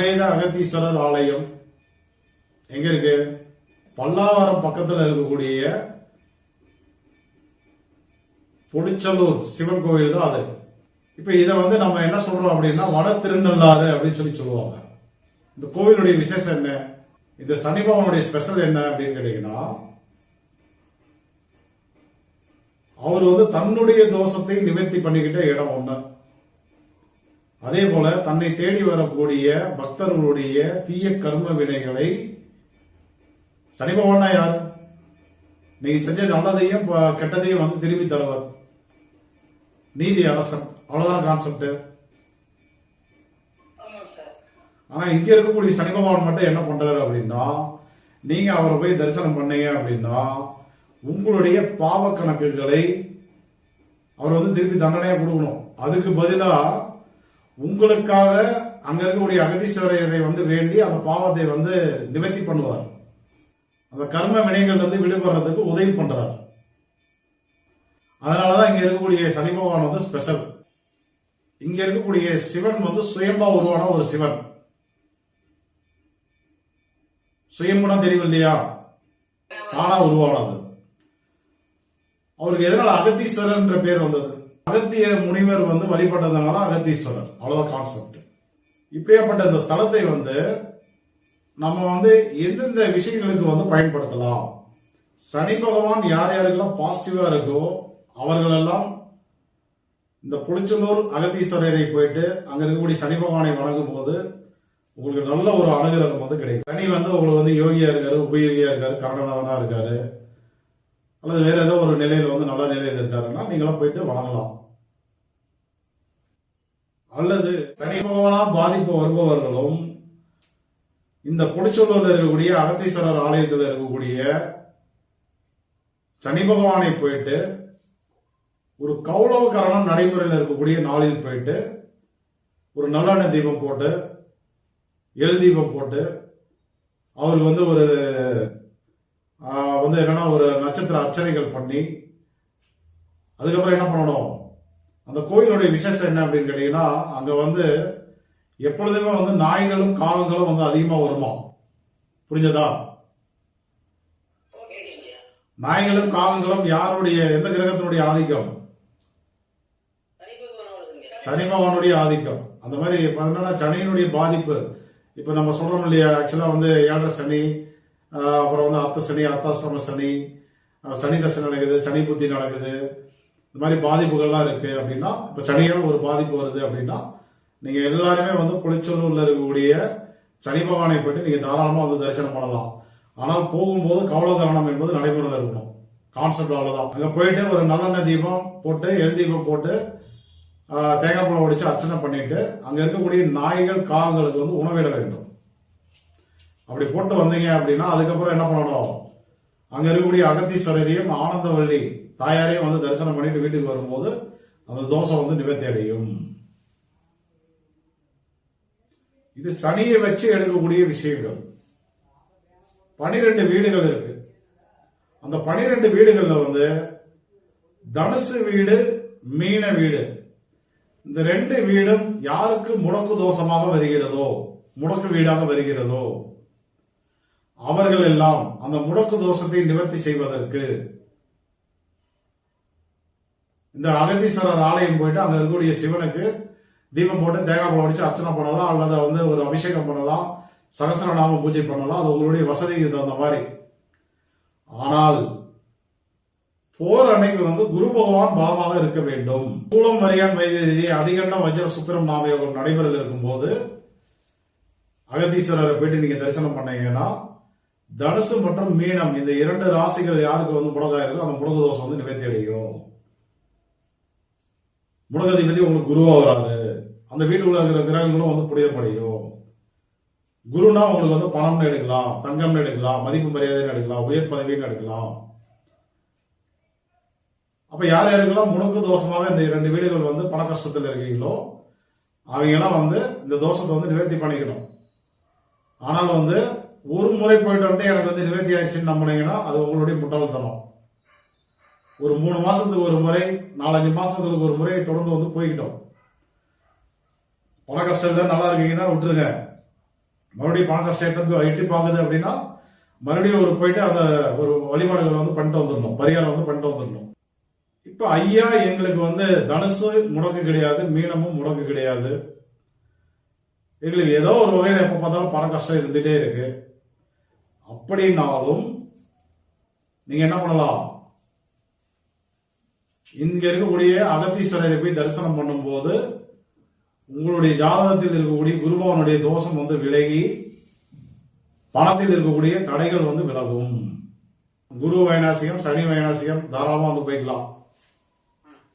அத்வைத அகத்தீஸ்வரர் ஆலயம் எங்க இருக்கு? பல்லாவரம் பக்கத்துல இருக்கக்கூடிய பொடிச்சலூர் சிவன் கோயில் தான் அது. இப்ப இதை நம்ம என்ன சொல்றோம் அப்படின்னா வட திருநள்ளாறு அப்படின்னு சொல்லுவாங்க. இந்த கோவிலுடைய விசேஷம் என்ன? இந்த சனி பகவானுடைய ஸ்பெஷல் என்ன அப்படின்னு கேட்டீங்கன்னா, அவர் தன்னுடைய தோஷத்தை நிவர்த்தி பண்ணிக்கிட்ட இடம் ஒண்ணு. அதே போல தன்னை தேடி வரக்கூடிய பக்தர்களுடைய தீய கர்ம வினைகளை சனி பகவான் யாரு? நீங்க செஞ்ச நல்லதையும் கெட்டதையும் திரும்பி தருவார். நீதி அரசன், அவ்வளவுதான் கான்செப்ட். ஆனா இங்க இருக்கக்கூடிய சனி பகவான் மட்டும் என்ன பண்றாரு அப்படின்னா, நீங்க அவரை போய் தரிசனம் பண்ணீங்க அப்படின்னா உங்களுடைய பாவ கணக்குகளை அவர் திருப்பி தண்டனையா கொடுக்கணும். அதுக்கு பதிலா உங்களுக்காக அங்க இருக்கக்கூடிய அகதீஸ்வரரை வேண்டி அந்த பாவத்தை நிவர்த்தி பண்ணுவார். அந்த கர்ம வினைகள் விடுபடுறதுக்கு உதவி பண்றார். அதனாலதான் இங்க இருக்கக்கூடிய சனி பகவான் ஸ்பெஷல். இங்க இருக்கக்கூடிய சிவன் சுயம்பா உருவான ஒரு சிவன். சுயம்புனா தெரியும் இல்லையா? தானா உருவானது. அவருக்கு எதனால அகத்தீஸ்வரர் என்ற பேர் வந்தது? அகத்திய முனிவர் வழிபட்டதுனால அகத்தீஸ்வரர், அவ்வளவுதான் கான்செப்ட். இப்படியாப்பட்ட இந்த ஸ்தலத்தை நம்ம எந்தெந்த விஷயங்களுக்கு பயன்படுத்தலாம்? சனி பகவான் யார் யாருக்கெல்லாம் பாசிட்டிவா இருக்கோ அவர்களெல்லாம் இந்த புளிச்சலூர் அகத்தீஸ்வரரை போயிட்டு அங்க இருக்கக்கூடிய சனி பகவானை வணங்கும் போது உங்களுக்கு நல்ல ஒரு அனுகிரகம் கிடைக்கும். சனி உங்களுக்கு யோகியா இருக்காரு, உபயோகியா இருக்காரு, கரணநாதனா இருக்காரு, அல்லது வேற ஏதோ ஒரு நிலையில நல்ல நிலையில இருக்காருன்னா நீங்களாம் போயிட்டு வணங்கலாம். அல்லது சனி பகவானா பாதிப்பு வருபவர்களும் இந்த புளிச்சலூர்ல இருக்கக்கூடிய அகத்தீஸ்வரர் ஆலயத்தில் இருக்கக்கூடிய சனி பகவானை போயிட்டு ஒரு கௌளவ கரணம் நடைமுறையில் இருக்கக்கூடிய நாளில் போயிட்டு ஒரு நல்லெண்ணெய் தீபம் போட்டு எல் தீபம் போட்டு அவருக்கு ஒரு என்னன்னா ஒரு நட்சத்திர அர்ச்சனைகள் பண்ணி அதுக்கப்புறம் என்ன பண்ணணும்? அந்த கோயிலுடைய விசேஷம் என்ன அப்படின்னு கேட்டீங்கன்னா, அங்க எப்பொழுதுமே நாய்களும் காகங்களும் அதிகமா வருமா? புரிஞ்சதா? நாய்களும் காகங்களும் யாருடைய, எந்த கிரகத்தினுடைய ஆதிக்கம்? சனி பகவானுடைய ஆதிக்கம். அந்த மாதிரி சனியினுடைய பாதிப்பு. இப்ப நம்ம சொல்றோம் இல்லையா, ஆக்சுவலா ஏழரை சனி, அப்புறம் அர்த்த சனி, அர்த்தாசிரம சனி, சனி தசை நடக்குது, சனி புத்தி நடக்குது, இந்த மாதிரி பாதிப்புகள்லாம் இருக்கு அப்படின்னா, இப்ப சனியால் ஒரு பாதிப்பு வருது அப்படின்னா நீங்க எல்லாருமே புளிச்சலூர்ல இருக்கக்கூடிய சனி பகவானை போயிட்டு நீங்க தாராளமா தரிசனம் பண்ணலாம். ஆனால் போகும்போது கவலகரணம் என்பது நடைமுறையில் இருக்கணும். கான்செப்ட் அவ்வளவுதான். அங்க போயிட்டு ஒரு நல்லெண்ணெய் தீபம் போட்டு எல் தீபம் போட்டு தேங்காய் பழம் உடைச்சு அர்ச்சனை பண்ணிட்டு அங்க இருக்கக்கூடிய நாய்கள் காகங்களுக்கு உணவிட வேண்டும். அப்படி போட்டு வந்தீங்க அப்படின்னா அதுக்கப்புறம் என்ன பண்ணணும்? அங்க இருக்கக்கூடிய அகத்தீஸ்வரரையும் ஆனந்தவள்ளி தாயாரையும் தரிசனம் பண்ணிட்டு வீட்டுக்கு வரும்போது அந்த தோஷம் நிவர்த்தி அடையும். இது சனியை வச்சு எடுக்கக்கூடிய விஷயங்கள். 12 வீடுகள் இருக்கு. அந்த 12 வீடுகள்ல தனுசு வீடு, மீன வீடு, இந்த 2 வீடும் யாருக்கு முடக்கு தோஷமாக வருகிறதோ, முடக்கு வீடாக வருகிறதோ அவர்கள் எல்லாம் அந்த முடக்கு தோஷத்தை நிவர்த்தி செய்வதற்கு இந்த அகத்தீஸ்வரர் ஆலயம் போயிட்டு அங்க இருக்கக்கூடிய சிவனுக்கு தீபம் போட்டு தேங்காய் பழம் அடிச்சு அர்ச்சனை பண்ணலாம், அல்லது ஒரு அபிஷேகம் பண்ணலாம், சகஸ்ரநாம பூஜை பண்ணலாம். அது உங்களுடைய வசதிக்கு தகுந்த மாதிரி. ஆனால் போர் அன்னைக்கு குரு பகவான் பலமாக இருக்க வேண்டும். சூலம் வரியான் வைத்திய அதிகண்ட வஜ்ர சுக்கிரம் நாமயோகம் நடைமுறையில் இருக்கும் போது அகத்தீஸ்வரரை போயிட்டு நீங்க தரிசனம் பண்ணீங்கன்னா தனுசு மற்றும் மீனம் இந்த 2 ராசிகள் யாருக்கு முடகா இருக்கோ அந்த முடகு தோஷம் நிவர்த்தி அடையும். முடகதிபதி உங்களுக்கு குருவா வராது. அந்த வீட்டுக்குள்ள இருக்கிற கிரகங்களும் புனிதப்படையும். குருனா உங்களுக்கு பணம்னு எடுக்கலாம், தங்கம்னு எடுக்கலாம், மதிப்பு மரியாதைன்னு எடுக்கலாம், உயர் பதவின்னு எடுக்கலாம். அப்ப யார் யாருக்கெல்லாம் முடக்கு தோஷமாக இந்த 2 வீடுகள் பண கஷ்டத்தில் இருக்கீங்களோ அவங்க எல்லாம் இந்த தோஷத்தை நிவர்த்தி பண்ணிக்கணும். ஆனால் ஒரு முறை போயிட்டு எனக்கு நிவர்த்தி ஆயிடுச்சுன்னு நம்பினீங்கன்னா அது உங்களுடைய முட்டாள்தனம். ஒரு 3 மாசத்துக்கு ஒரு முறை, 4-5 மாசங்களுக்கு ஒரு முறை தொடர்ந்து போய்கிட்டோம். பண கஷ்டம் நல்லா இருக்கீங்கன்னா விட்டுருங்க. மறுபடியும் பண கஷ்டம் எட்டி பாக்குது அப்படின்னா மறுபடியும் ஒரு போயிட்டு அந்த ஒரு வழிபாடுகள் வந்து பண்ணிட்டு வந்துடணும், பரிகாரம் வந்து பண்ணிட்டு வந்துடணும். இப்ப ஐயா எங்களுக்கு வந்து தனுசு முடக்கு கிடையாது, மீனமும் முடக்கு கிடையாது. எங்களுக்கு ஏதோ ஒரு வகையில எப்ப பார்த்தாலும் பண கஷ்டம் இருந்துட்டே இருக்கு. அப்படின்னாலும் நீங்க என்ன பண்ணலாம், இங்க இருக்கக்கூடிய அகத்தீஸ்வரரை போய் தரிசனம் பண்ணும்போது உங்களுடைய ஜாதகத்தில் இருக்கக்கூடிய குருபவனுடைய தோஷம் வந்து விலகி பணத்தில் இருக்கக்கூடிய தடைகள் வந்து விலகும். குரு வைநாசிகம், சனி வைநாசிகம் தாராளமா வந்து போய்க்கலாம்.